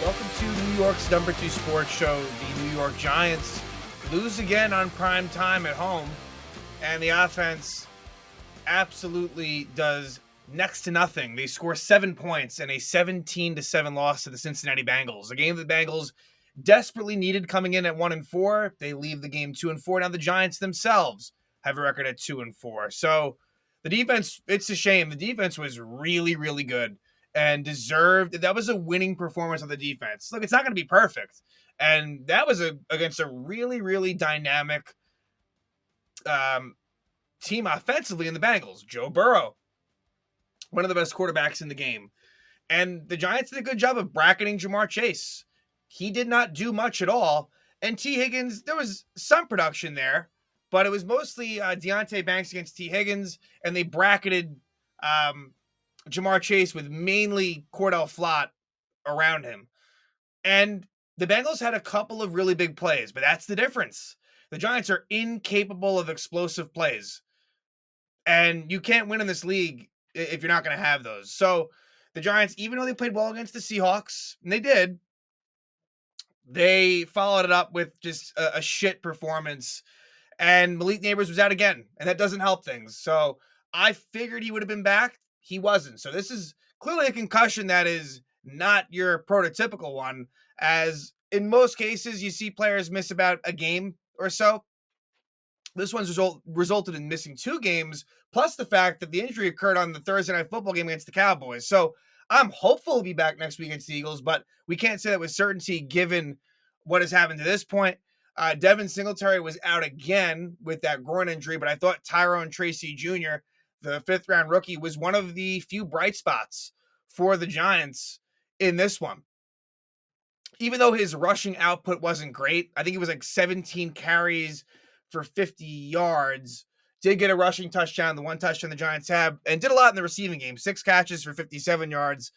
Welcome to New York's number 2 sports show. The New York Giants lose again on prime time at home, and the offense absolutely does next to nothing. They score 7 points in a 17-7 loss to the Cincinnati Bengals, a game the Bengals desperately needed coming in at 1-4. They leave the game 2-4. Now the Giants themselves have a record at 2-4. So the defense, it's a shame. The defense was really, really good and deserved. That was a winning performance of the defense. Look, it's not going to be perfect. And that was against a really, really dynamic team offensively in the Bengals. Joe Burrow, one of the best quarterbacks in the game. And the Giants did a good job of bracketing Jamar Chase. He did not do much at all. And T. Higgins, there was some production there, but it was mostly Deontay Banks against T. Higgins, and they bracketed Jamar Chase with mainly Cordell Flott around him. And the Bengals had a couple of really big plays, but that's the difference. The Giants are incapable of explosive plays. And you can't win in this league if you're not going to have those. So the Giants, even though they played well against the Seahawks, and they did, they followed it up with just a shit performance. And Malik Neighbors was out again, and that doesn't help things. So I figured he would have been back. He wasn't. So this is clearly a concussion that is not your prototypical one, as in most cases you see players miss about a game or so. This one's resulted in missing 2 games, plus the fact that the injury occurred on the Thursday Night Football game against the Cowboys. So I'm hopeful he'll be back next week against the Eagles, but we can't say that with certainty given what has happened to this point. Devin Singletary was out again with that groin injury, but I thought Tyrone Tracy Jr., the 5th-round rookie, was one of the few bright spots for the Giants in this one. Even though his rushing output wasn't great, I think it was like 17 carries for 50 yards, did get a rushing touchdown, the one touchdown the Giants have, and did a lot in the receiving game, 6 catches for 57 yards.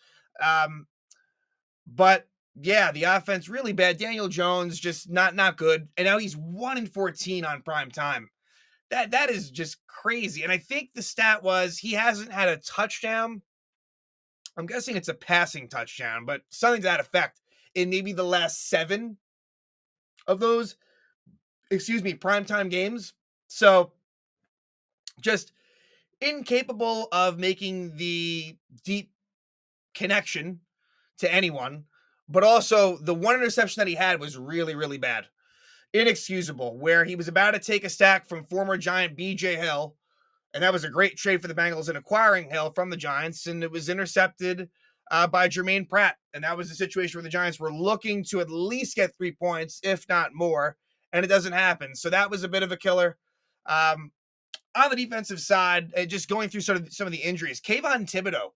But yeah, the offense really bad. Daniel Jones just not good. And now he's 1-14 on prime time. That is just crazy. And I think the stat was he hasn't had a touchdown. I'm guessing it's a passing touchdown, but something to that effect in maybe the last 7 of those, primetime games. So just incapable of making the deep connection to anyone, but also the one interception that he had was really, really bad. Inexcusable, where he was about to take a sack from former Giant B.J. Hill, and that was a great trade for the Bengals in acquiring Hill from the Giants, and it was intercepted by Jermaine Pratt, and that was the situation where the Giants were looking to at least get 3 points, if not more, and it doesn't happen. So that was a bit of a killer. On the defensive side, just going through sort of some of the injuries, Kayvon Thibodeau,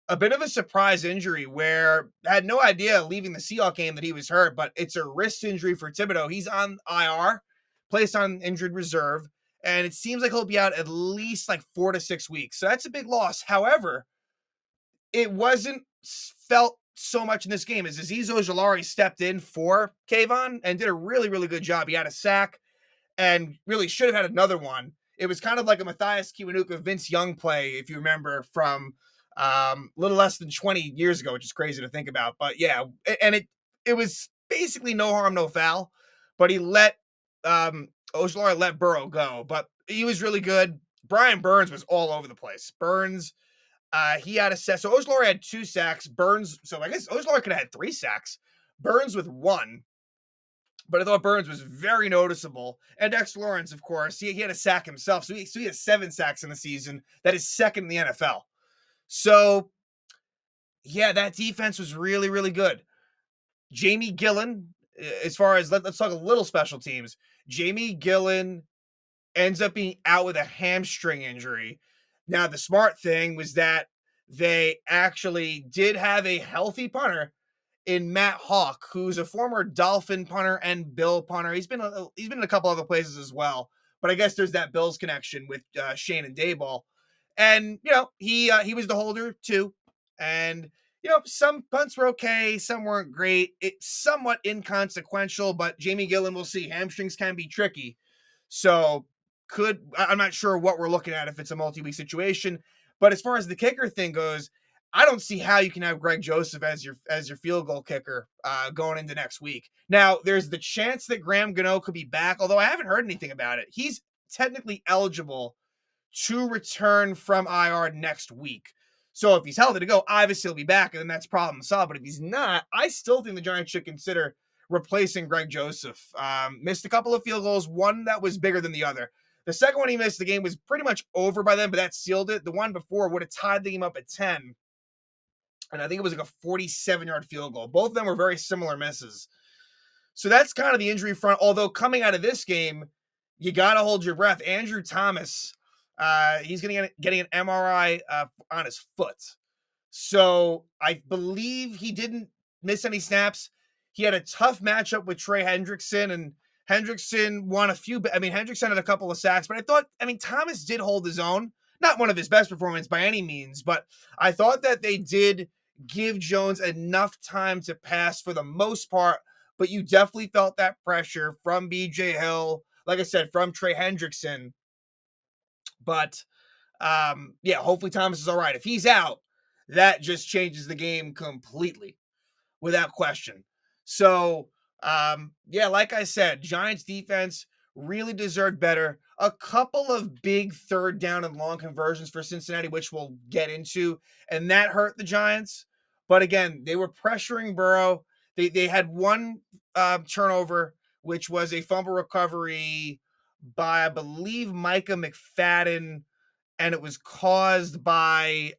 a bit of a surprise injury where I had no idea leaving the Seahawks game that he was hurt, but it's a wrist injury for Thibodeau. He's on IR, placed on injured reserve, and it seems like he'll be out at least like 4 to 6 weeks. So that's a big loss. However, it wasn't felt so much in this game as Azeez Ojulari stepped in for Kayvon and did a really, really good job. He had a sack and really should have had another one. It was kind of like a Matthias Kiwanuka, Vince Young play, if you remember, from a little less than 20 years ago, which is crazy to think about. But yeah, and it was basically no harm, no foul. But he let Ojulari let Burrow go. But he was really good. Brian Burns was all over the place. Burns, he had a sack. So Ojulari had 2 sacks. Burns, so I guess Ojulari could have had 3 sacks. Burns with 1. But I thought Burns was very noticeable. And Dexter Lawrence, of course, he had a sack himself. So he has 7 sacks in the season. That is second in the NFL. So, yeah, that defense was really, really good. Jamie Gillen, as far as, let's talk a little special teams. Jamie Gillen ends up being out with a hamstring injury. Now, the smart thing was that they actually did have a healthy punter in Matt Hawk, who's a former Dolphin punter and Bill punter. He's been in a couple other places as well, but I guess there's that Bills connection with Shane and Dayball. And, he was the holder too. And, some punts were okay. Some weren't great. It's somewhat inconsequential, but Jamie Gillen, we'll see. Hamstrings can be tricky. So I'm not sure what we're looking at if it's a multi-week situation. But as far as the kicker thing goes, I don't see how you can have Greg Joseph as your field goal kicker going into next week. Now, there's the chance that Graham Gano could be back, although I haven't heard anything about it. He's technically eligible to return from IR next week. So if he's healthy to go, obviously he'll be back, and then that's problem solved. But if he's not, I still think the Giants should consider replacing Greg Joseph. Missed a couple of field goals, one that was bigger than the other. The second one he missed, the game was pretty much over by then, but that sealed it. The one before would have tied the game up at 10. And I think it was like a 47-yard field goal. Both of them were very similar misses. So that's kind of the injury front. Although coming out of this game, you got to hold your breath. Andrew Thomas, he's getting an MRI on his foot. So I believe he didn't miss any snaps. He had a tough matchup with Trey Hendrickson, and Hendrickson won a few. I mean, Hendrickson had a couple of sacks, but Thomas did hold his own. Not one of his best performances by any means, but I thought that they did give Jones enough time to pass for the most part, but you definitely felt that pressure from BJ Hill, like I said, from Trey Hendrickson. But yeah, hopefully Thomas is all right. If he's out, that just changes the game completely, without question. So, yeah, like I said, Giants defense really deserved better. A couple of big third down and long conversions for Cincinnati, which we'll get into, and that hurt the Giants. But again, they were pressuring Burrow. They had one turnover, which was a fumble recovery by, I believe, Micah McFadden, and it was caused by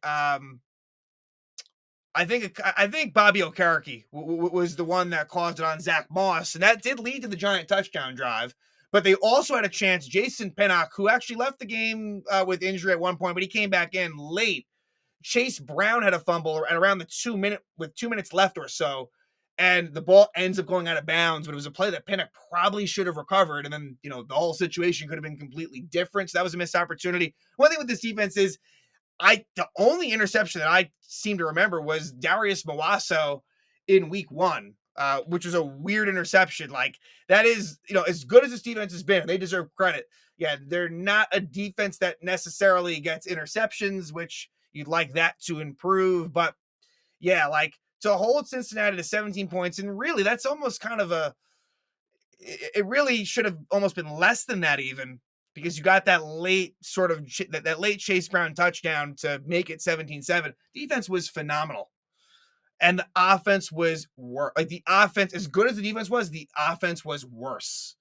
I think Bobby Okereke was the one that caused it on Zach Moss, and that did lead to the Giant touchdown drive. But they also had a chance. Jason Pinnock, who actually left the game with injury at one point, but he came back in late. Chase Brown had a fumble at around the 2 minutes left or so, and the ball ends up going out of bounds. But it was a play that Pinnock probably should have recovered, and then the whole situation could have been completely different. So that was a missed opportunity. One thing with this defense is the only interception that I seem to remember was Darius Mawaso in week 1, which was a weird interception. Like, that is, as good as this defense has been, they deserve credit. Yeah, they're not a defense that necessarily gets interceptions, which you'd like that to improve. But yeah, like, to hold Cincinnati to 17 points, and really that's almost kind of it really should have almost been less than that even, because you got that late sort of that late Chase Brown touchdown to make it 17-7. Defense was phenomenal. And the offense was worse. Like, the offense, as good as the defense was, the offense was worse.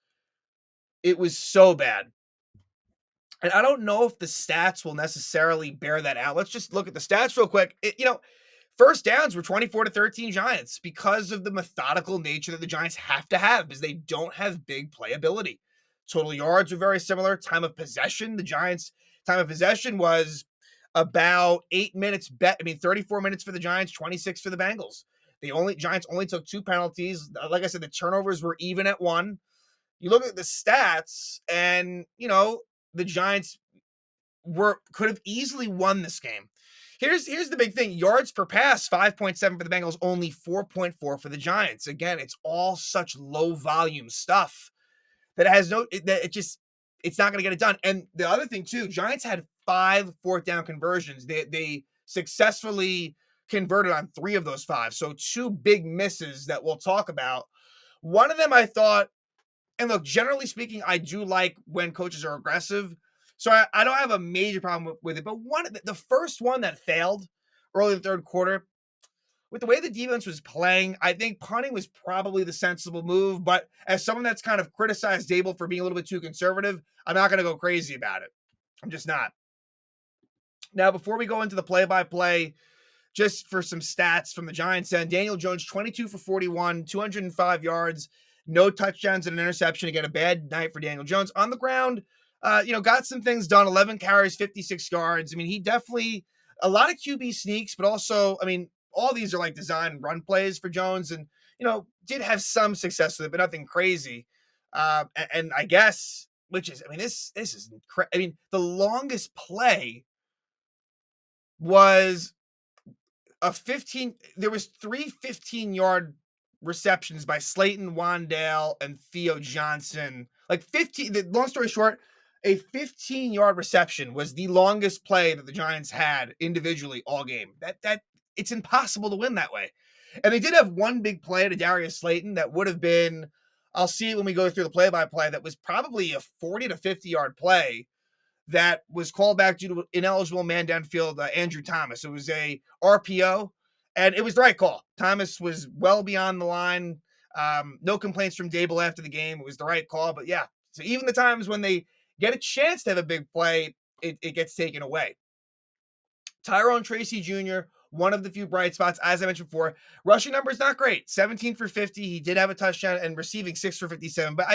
It was so bad. And I don't know if the stats will necessarily bear that out. Let's just look at the stats real quick. First downs were 24-13 Giants because of the methodical nature that the Giants have to have, because they don't have big playability. Total yards are very similar. Time of possession, the Giants' time of possession was about 8 minutes 34 minutes for the Giants, 26 for the Bengals. Giants only took 2 penalties. Like I said, the turnovers were even at 1. You look at the stats, and the Giants could have easily won this game. Here's the big thing. Yards per pass, 5.7 for the Bengals, only 4.4 for the Giants. Again, it's all such low volume stuff that it's not going to get it done. And the other thing too, Giants had 5 fourth down conversions. They successfully converted on 3 of those 5. So 2 big misses that we'll talk about. One of them I thought, and look, generally speaking, I do like when coaches are aggressive. So I don't have a major problem with it. But the first one that failed early in the third quarter, with the way the defense was playing, I think punting was probably the sensible move. But as someone that's kind of criticized Dable for being a little bit too conservative, I'm not going to go crazy about it. I'm just not. Now, before we go into the play-by-play, just for some stats from the Giants end, Daniel Jones, 22 for 41, 205 yards, no touchdowns and an interception. Again, a bad night for Daniel Jones. On the ground, got some things done, 11 carries, 56 yards. He definitely, a lot of QB sneaks, but also, all these are like design run plays for Jones, and, did have some success with it, but nothing crazy. And I guess, this is incredible. The longest play was there was 3 15-yard receptions by Slayton Wandale and Theo Johnson. Long story short, a 15-yard reception was the longest play that the Giants had individually all game. That it's impossible to win that way. And they did have one big play to Darius Slayton that would have been, I'll see it when we go through the play-by-play, that was probably a 40 to 50-yard play that was called back due to ineligible man downfield, Andrew Thomas. It was a RPO, and it was the right call. Thomas was well beyond the line. No complaints from Dable after the game. It was the right call. But yeah, so even the times when they get a chance to have a big play, it gets taken away. Tyrone Tracy Jr., one of the few bright spots, as I mentioned before. Rushing numbers not great. 17 for 50. He did have a touchdown, and receiving 6 for 57. But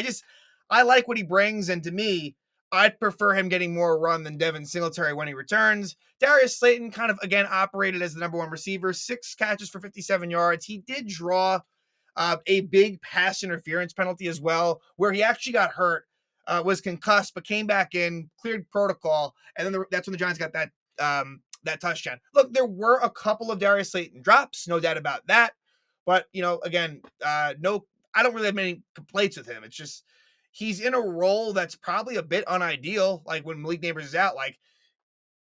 I like what he brings, and to me, I'd prefer him getting more run than Devin Singletary when he returns. Darius Slayton kind of, again, operated as the number one receiver. 6 catches for 57 yards. He did draw a big pass interference penalty as well, where he actually got hurt, was concussed, but came back in, cleared protocol, and then that's when the Giants got that touchdown. Look, there were a couple of Darius Slayton drops, no doubt about that. But, again, I don't really have many complaints with him. It's just he's in a role that's probably a bit unideal. Like when Malik Neighbors is out, like,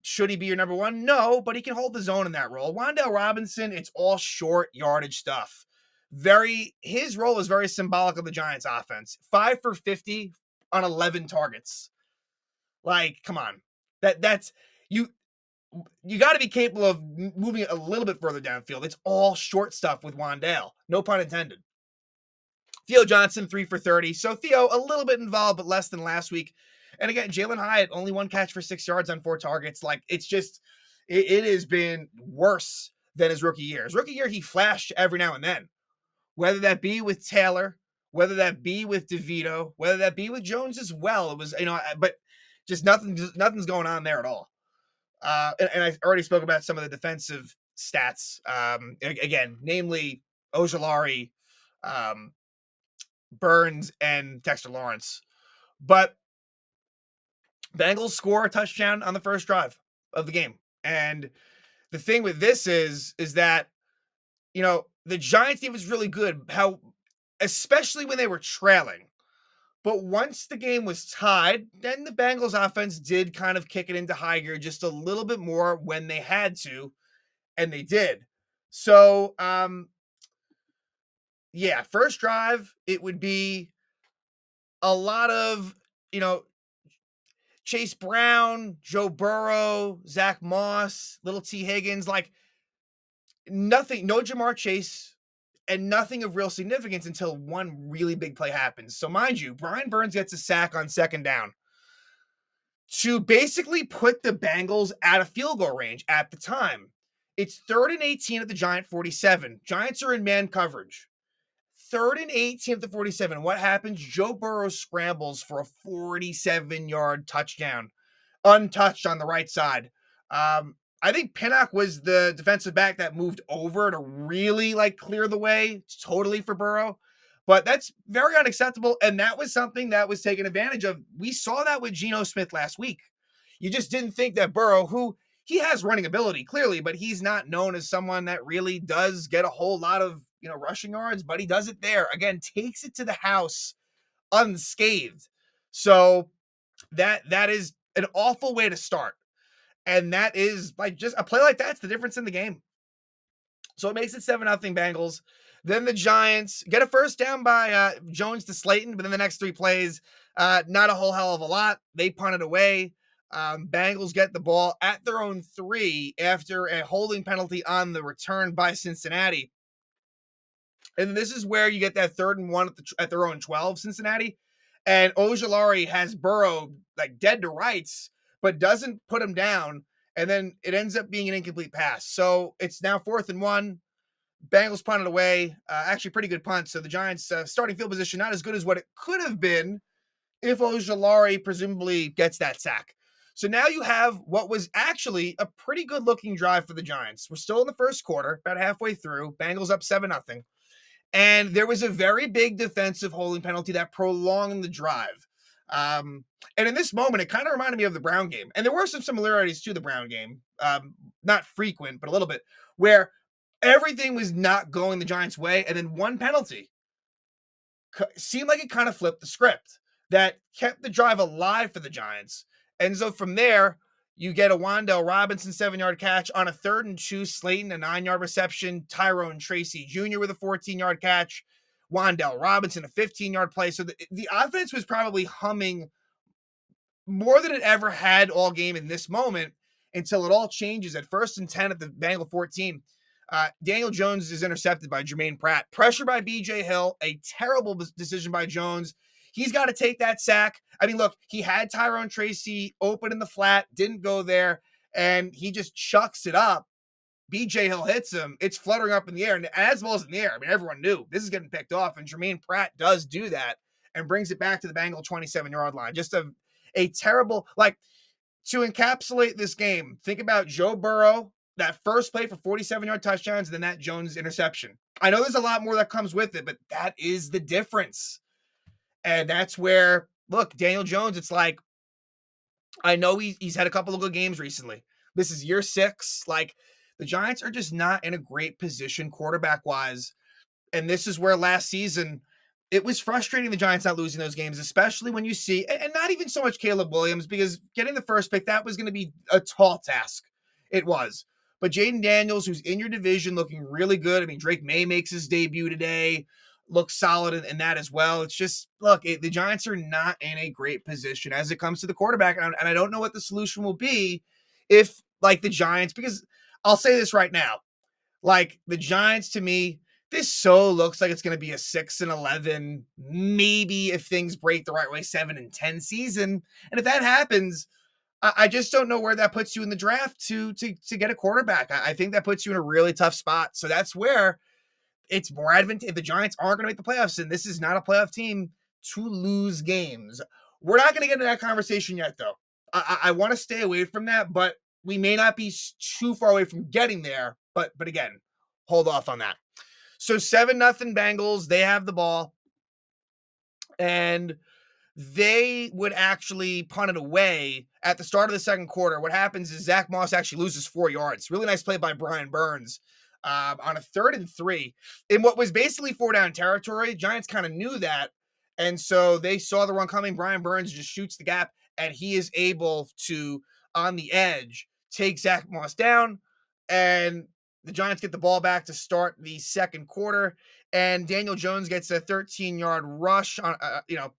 should he be your number one? No, but he can hold the zone in that role. Wan'Dale Robinson, it's all short yardage stuff. His role is very symbolic of the Giants offense. 5 for 50 on 11 targets. Like, come on. That's you got to be capable of moving it a little bit further downfield. It's all short stuff with Wan'Dale. No pun intended. Theo Johnson, 3 for 30. So Theo, a little bit involved, but less than last week. And again, Jalen Hyatt, only 1 catch for 6 yards on 4 targets. Like, it's just, it has been worse than his rookie year. His rookie year, he flashed every now and then. Whether that be with Taylor, whether that be with DeVito, whether that be with Jones as well. It was, but just nothing's going on there at all. And I already spoke about some of the defensive stats. Again, namely Ojulari, Burns, and Dexter Lawrence. But Bengals score a touchdown on the first drive of the game. And the thing with this is that, the Giants team was really good, especially when they were trailing. But once the game was tied, then the Bengals offense did kind of kick it into high gear just a little bit more when they had to, and they did. So, first drive, it would be a lot of, Chase Brown, Joe Burrow, Zach Moss, little T. Higgins, like nothing, no Jamar Chase, and nothing of real significance until one really big play happens. So mind you, Brian Burns gets a sack on second down to basically put the Bengals out of field goal range at the time. It's 3rd and 18 at the Giant 47. Giants are in man coverage. 3rd and 18 at the 47. What happens? Joe Burrow scrambles for a 47-yard touchdown, untouched on the right side. I think Pinnock was the defensive back that moved over to really clear the way totally for Burrow. But that's very unacceptable. And that was something that was taken advantage of. We saw that with Geno Smith last week. You just didn't think that Burrow, who he has running ability clearly, but he's not known as someone that really does get a whole lot of, rushing yards, but he does it there. Again, takes it to the house unscathed. So that is an awful way to start. And that is just a play like that's the difference in the game. So it makes it 7-0 Bengals. Then the Giants get a first down by Jones to Slayton, but then the next 3 plays, not a whole hell of a lot. They punt it away. Bengals get the ball at their own 3 after a holding penalty on the return by Cincinnati. And this is where you get that 3rd and 1 at their own 12, Cincinnati. And Ojulari has Burrow dead to rights, but doesn't put him down. And then it ends up being an incomplete pass. So it's now 4th and 1. Bengals punted away. Actually, pretty good punt. So the Giants' starting field position, not as good as what it could have been if Ojulari presumably gets that sack. So now you have what was actually a pretty good looking drive for the Giants. We're still in the first quarter, about halfway through. Bengals up 7-0. And there was a very big defensive holding penalty that prolonged the drive. And in this moment, it kind of reminded me of the Brown game. And there were some similarities to the Brown game. Not frequent, but a little bit, where everything was not going the Giants' way. And then one penalty seemed like it kind of flipped the script that kept the drive alive for the Giants. And so from there, You get a Wan'Dale Robinson 7-yard catch on a 3rd and 2. Slayton, a 9-yard reception. Tyrone Tracy Jr. with a 14-yard catch. Wan'Dale Robinson, a 15-yard play. So the offense was probably humming more than it ever had all game in this moment until it all changes at 1st and 10 at the Bengal 14. Daniel Jones is intercepted by Jermaine Pratt. Pressure by B.J. Hill. A terrible decision by Jones. He's got to take that sack. I mean, look, he had Tyrone Tracy open in the flat, didn't go there, and he just chucks it up. B.J. Hill hits him. It's fluttering up in the air, and as well as in the air, I mean, everyone knew this is getting picked off, and Jermaine Pratt does do that and brings it back to the Bengal 27-yard line. Just a terrible, like, to encapsulate this game, think about Joe Burrow, that first play for 47-yard touchdowns, and then that Jones interception. I know there's a lot more that comes with it, but that is the difference. And that's where, look, Daniel Jones, it's like, I know he's had a couple of good games recently. This is year 6. Like, the Giants are just not in a great position quarterback-wise. And this is where last season, it was frustrating the Giants not losing those games, especially when you see, and not even so much Caleb Williams, because getting the first pick, that was going to be a tall task. It was. But Jaden Daniels, who's in your division, looking really good. I mean, Drake May makes his debut today. Looks solid in that as well. It's just, look, the Giants are not in a great position as it comes to the quarterback. And I don't know what the solution will be if, like, the Giants, because I'll say this right now, like, the Giants, to me, this so looks like it's going to be a 6-11, maybe if things break the right way, 7-10 season. And if that happens, I just don't know where that puts you in the draft to get a quarterback. I think that puts you in a really tough spot. So that's where it's more advantageous. If the Giants aren't going to make the playoffs, and this is not a playoff team, to lose games. We're not going to get into that conversation yet, though. I want to stay away from that, but we may not be too far away from getting there. But again, hold off on that. So 7-0 Bengals. They have the ball, and they would actually punt it away at the start of the second quarter. What happens is Zach Moss actually loses 4 yards. Really nice play by Brian Burns on a 3rd and 3 in what was basically 4-down territory. Giants kind of knew that, and so they saw the run coming. Brian Burns just shoots the gap, and he is able to, on the edge, take Zach Moss down, and the Giants get the ball back to start the second quarter. And Daniel Jones gets a 13-yard rush on,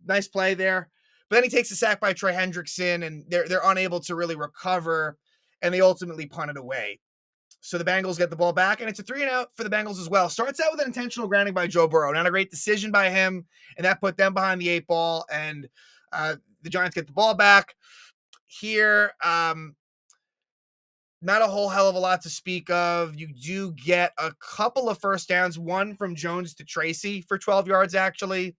nice play there. But then he takes a sack by Trey Hendrickson, and they're unable to really recover, and they ultimately punt it away. So the Bengals get the ball back, and it's a 3-and-out for the Bengals as well. Starts out with an intentional grounding by Joe Burrow. Not a great decision by him, and that put them behind the 8 ball, and the Giants get the ball back. Here, not a whole hell of a lot to speak of. You do get a couple of first downs, one from Jones to Tracy for 12 yards, actually.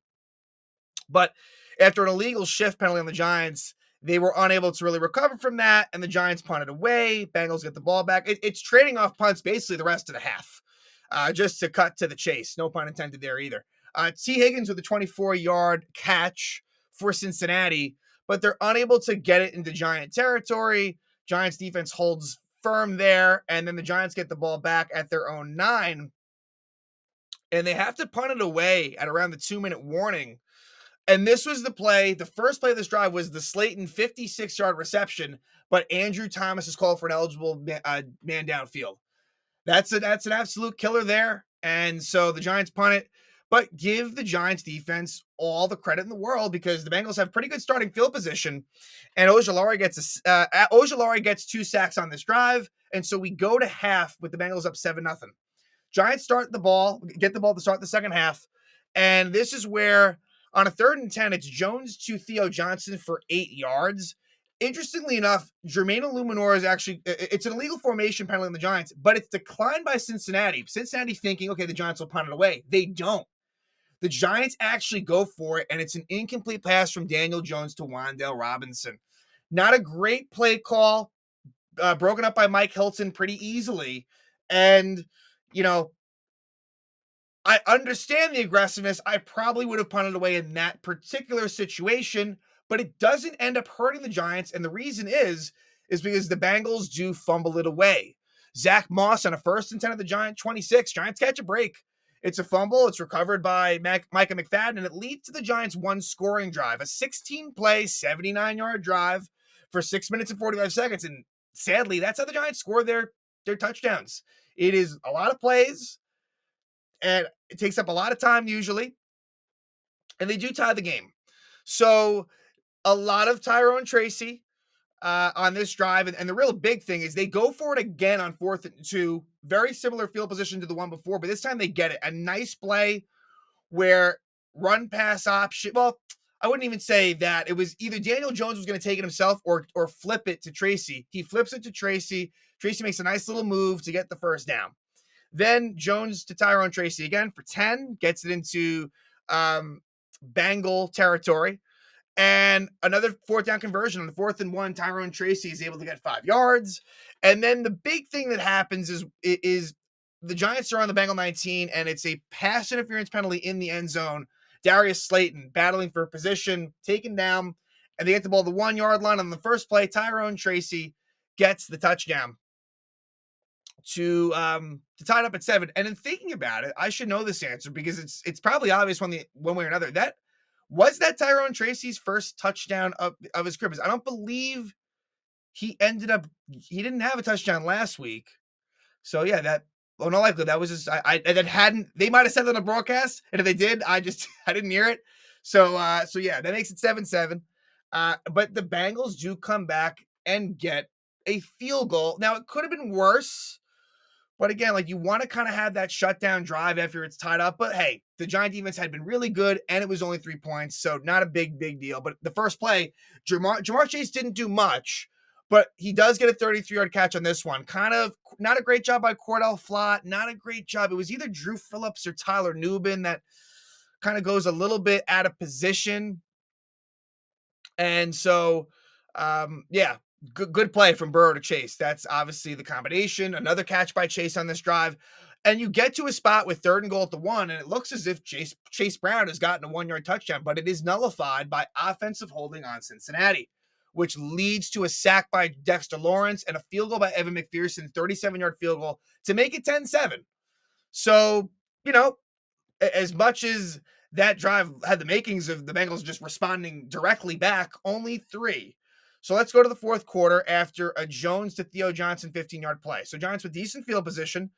But after an illegal shift penalty on the Giants, they were unable to really recover from that, and the Giants punted away. Bengals get the ball back. It's trading off punts basically the rest of the half, just to cut to the chase. No pun intended there either. T. Higgins with a 24-yard catch for Cincinnati, but they're unable to get it into Giant territory. Giants defense holds firm there, and then the Giants get the ball back at their own 9, and they have to punt it away at around the 2-minute warning. And this was the play. The first play of this drive was the Slayton 56-yard reception, but Andrew Thomas is called for an eligible man downfield. That's an absolute killer there. And so the Giants punt it, but give the Giants defense all the credit in the world because the Bengals have pretty good starting field position. And Ojulari gets 2 sacks on this drive. And so we go to half with the Bengals up 7-0. Giants get the ball to start the second half. And this is where on a 3rd and 10, it's Jones to Theo Johnson for 8 yards. Interestingly enough, Jermaine Illuminor is actually, it's an illegal formation penalty on the Giants, but it's declined by Cincinnati. Cincinnati thinking, okay, the Giants will punt it away. They don't. The Giants actually go for it, and it's an incomplete pass from Daniel Jones to Wan'Dale Robinson. Not a great play call, broken up by Mike Hilton pretty easily. And, I understand the aggressiveness. I probably would have punted away in that particular situation, but it doesn't end up hurting the Giants. And the reason is because the Bengals do fumble it away. Zach Moss on a 1st and 10 at the Giant 26. Giants catch a break. It's a fumble. It's recovered by Micah McFadden, and it leads to the Giants' 1 scoring drive, a 16-play, 79-yard drive for 6 minutes and 45 seconds. And sadly, that's how the Giants score their touchdowns. It is a lot of plays, and it takes up a lot of time usually, and they do tie the game. So a lot of Tyrone Tracy on this drive, and the real big thing is they go for it again on 4th and 2, very similar field position to the one before, but this time they get it. A nice play where run pass option. Well, I wouldn't even say that. It was either Daniel Jones was going to take it himself or flip it to Tracy. He flips it to Tracy. Tracy makes a nice little move to get the first down. Then Jones to Tyrone Tracy again for 10, gets it into Bengal territory. And another 4th down conversion on the 4th and 1. Tyrone Tracy is able to get 5 yards. And then the big thing that happens is the Giants are on the Bengal 19, and it's a pass interference penalty in the end zone. Darius Slayton battling for position, taken down, and they get the ball to the 1 yard line on the first play. Tyrone Tracy gets the touchdown to tie it up at 7. And in thinking about it, I should know this answer because it's probably obvious one way or another. That Tyrone Tracy's first touchdown of his career. I don't believe he didn't have a touchdown last week. So yeah, no likely that was just that hadn't, they might have said that on the broadcast, and if they did, I didn't hear it. So yeah, that makes it 7-7. But the Bengals do come back and get a field goal. Now it could have been worse. But again, like, you want to kind of have that shutdown drive after it's tied up. But hey, the Giant defense had been really good, and it was only 3 points, so not a big deal. But the first play, Jamar Chase didn't do much, but he does get a 33-yard catch on this one. Kind of not a great job by Cordell Flott, not a great job. It was either Drew Phillips or Tyler Nubin that kind of goes a little bit out of position. And so, yeah, good play from Burrow to Chase. That's obviously the combination. Another catch by Chase on this drive. And you get to a spot with 3rd and goal at the 1, and it looks as if Chase Brown has gotten a 1-yard touchdown, but it is nullified by offensive holding on Cincinnati, which leads to a sack by Dexter Lawrence and a field goal by Evan McPherson, 37-yard field goal to make it 10-7. So, as much as that drive had the makings of the Bengals just responding directly back, only 3. So let's go to the 4th quarter after a Jones to Theo Johnson 15-yard play. So Giants with decent field position.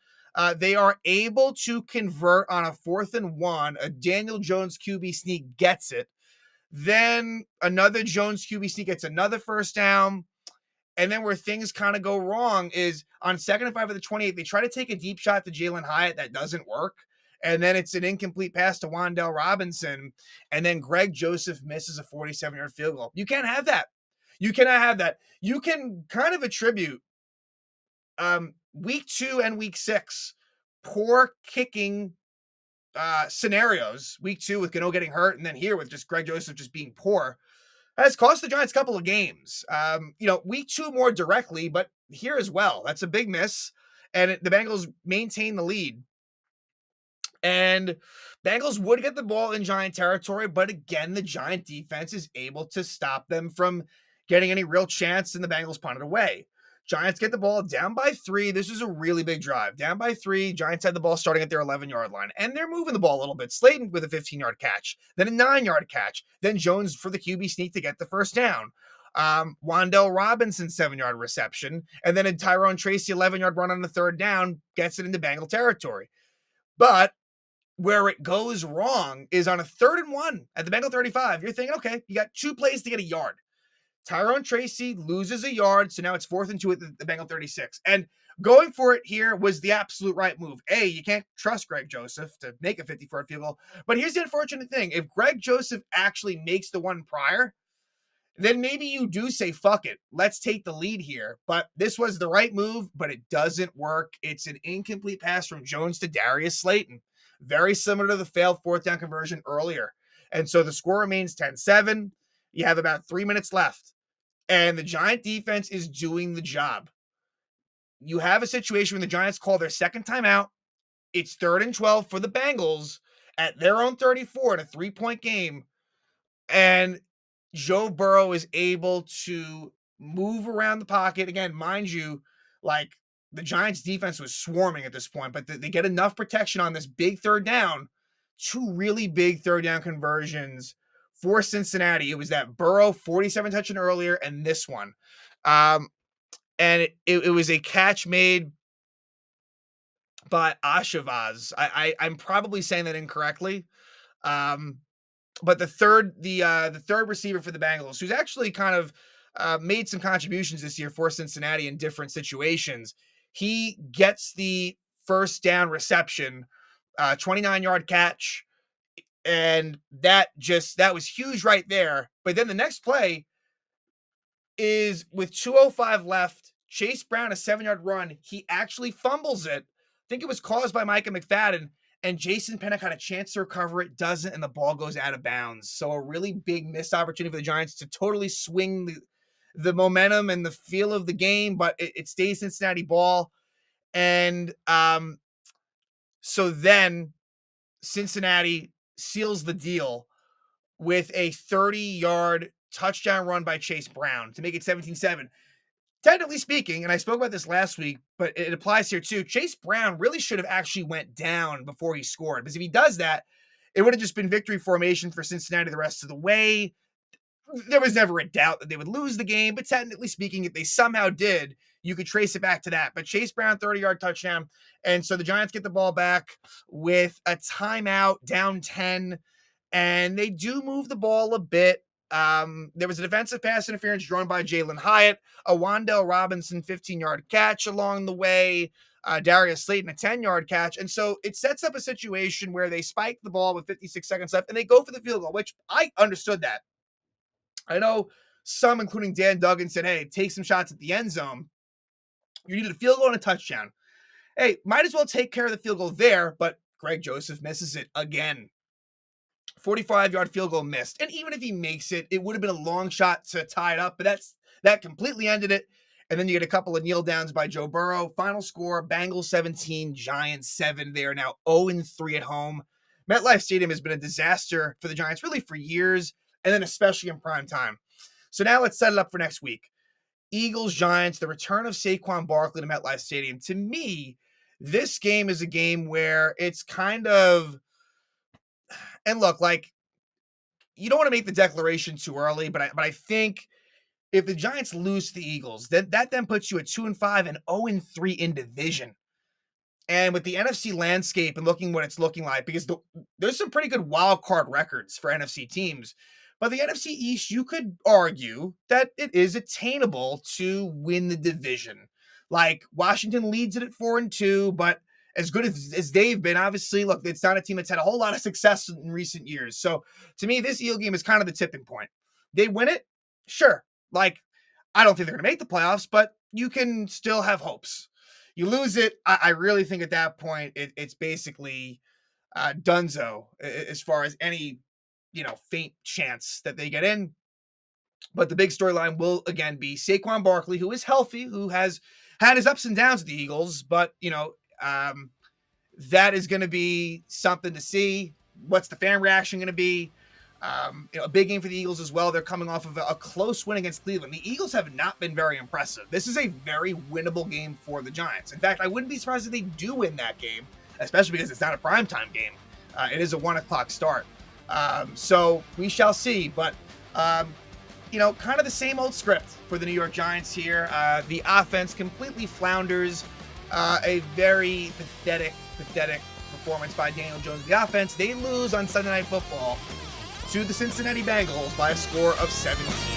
They are able to convert on a 4th and 1. A Daniel Jones QB sneak gets it. Then another Jones QB sneak gets another first down. And then where things kind of go wrong is on 2nd and 5 of the 28, they try to take a deep shot to Jalen Hyatt. That doesn't work. And then it's an incomplete pass to Wan'Dale Robinson. And then Greg Joseph misses a 47-yard field goal. You can't have that. You cannot have that. You can kind of attribute week 2 and week 6 poor kicking scenarios. Week 2 with Gano getting hurt, and then here with just Greg Joseph just being poor has cost the Giants a couple of games. Week 2 more directly, but here as well. That's a big miss, and the Bengals maintain the lead. And Bengals would get the ball in Giant territory, but again, the Giant defense is able to stop them from getting any real chance, and the Bengals punt it away. Giants get the ball down by 3. This is a really big drive. Down by 3. Giants had the ball starting at their 11-yard line, and they're moving the ball a little bit. Slayton with a 15-yard catch, then a 9-yard catch, then Jones for the QB sneak to get the first down. Wan'Dale Robinson 7-yard reception, and then a Tyrone Tracy 11-yard run on the 3rd down gets it into Bengal territory. But where it goes wrong is on a 3rd and 1 at the Bengal 35. You're thinking, okay, you got 2 plays to get a yard. Tyrone Tracy loses a yard, so now it's 4th and 2 at the Bengal 36. And going for it here was the absolute right move. You can't trust Greg Joseph to make a 54-yard field goal. But here's the unfortunate thing. If Greg Joseph actually makes the one prior, then maybe you do say, fuck it, let's take the lead here. But this was the right move, but it doesn't work. It's an incomplete pass from Jones to Darius Slayton. Very similar to the failed 4th down conversion earlier. And so the score remains 10-7. You have about 3 minutes left. And the Giant defense is doing the job. You have a situation when the Giants call their second timeout. It's 3rd and 12 for the Bengals at their own 34 in a 3-point game. And Joe Burrow is able to move around the pocket. Again, mind you, like, the Giants defense was swarming at this point, but they get enough protection on this big 3rd down. 2 really big 3rd down conversions for Cincinnati. It was that Burrow 47 touchdown earlier and this one. and it was a catch made by Ashavaz. I'm probably saying that incorrectly. Um, but the third receiver for the Bengals, who's actually kind of made some contributions this year for Cincinnati in different situations, he gets the first down reception, 29-yard catch, and that was huge right there. But then the next play is with 2:05 left. Chase Brown, a 7-yard run. He actually fumbles it. I think it was caused by Micah McFadden, and Jason Pennick had a chance to recover it, doesn't, and the ball goes out of bounds. So a really big missed opportunity for the Giants to totally swing the momentum and the feel of the game, but it stays Cincinnati ball. And so then Cincinnati seals the deal with a 30-yard touchdown run by Chase Brown to make it 17-7. Technically speaking, and I spoke about this last week, but it applies here too, Chase Brown really should have actually went down before he scored, because if he does that, it would have just been victory formation for Cincinnati the rest of the way. There was never a doubt that they would lose the game, but technically speaking, if they somehow did, you could trace it back to that. But Chase Brown, 30-yard touchdown, and so the Giants get the ball back with a timeout, down 10, and they do move the ball a bit. There was a defensive pass interference drawn by Jalen Hyatt, a Wan'Dale Robinson 15-yard catch along the way, Darius Slayton a 10-yard catch. And so it sets up a situation where they spike the ball with 56 seconds left and they go for the field goal, which I understood that. I know some, including Dan Duggan, said, hey, take some shots at the end zone. You needed a field goal and a touchdown. Hey, might as well take care of the field goal there, but Greg Joseph misses it again. 45-yard field goal missed. And even if he makes it, it would have been a long shot to tie it up, but that completely ended it. And then you get a couple of kneel downs by Joe Burrow. Final score, Bengals 17, Giants 7. They are now 0-3 at home. MetLife Stadium has been a disaster for the Giants really for years, and then especially in prime time. So now let's set it up for next week. Eagles, Giants, the return of Saquon Barkley to MetLife Stadium. To me, this game is a game where it's kind of, and look, like, you don't want to make the declaration too early, but I think if the Giants lose to the Eagles, then that puts you at 2-5 and 0-3 in division. And with the NFC landscape and looking what it's looking like, because there's some pretty good wild card records for NFC teams, but the NFC East, you could argue that it is attainable to win the division. Like, Washington leads it at 4-2, but as good as they've been, obviously, look, it's not a team that's had a whole lot of success in recent years. So to me, this Eagle game is kind of the tipping point. They win it, sure. Like, I don't think they're going to make the playoffs, but you can still have hopes. You lose it, I really think at that point it's basically donezo as far as any faint chance that they get in. But the big storyline will again be Saquon Barkley, who is healthy, who has had his ups and downs with the Eagles, but that is going to be something to see. What's the fan reaction going to be? A big game for the Eagles as well. They're coming off of a close win against Cleveland. The Eagles have not been very impressive. This is a very winnable game for the Giants. In fact, I wouldn't be surprised if they do win that game, especially because it's not a primetime game. It is a 1:00 start. So we shall see. But, kind of the same old script for the New York Giants here. The offense completely flounders. A very pathetic performance by Daniel Jones. The offense, they lose on Sunday Night Football to the Cincinnati Bengals by a score of 17.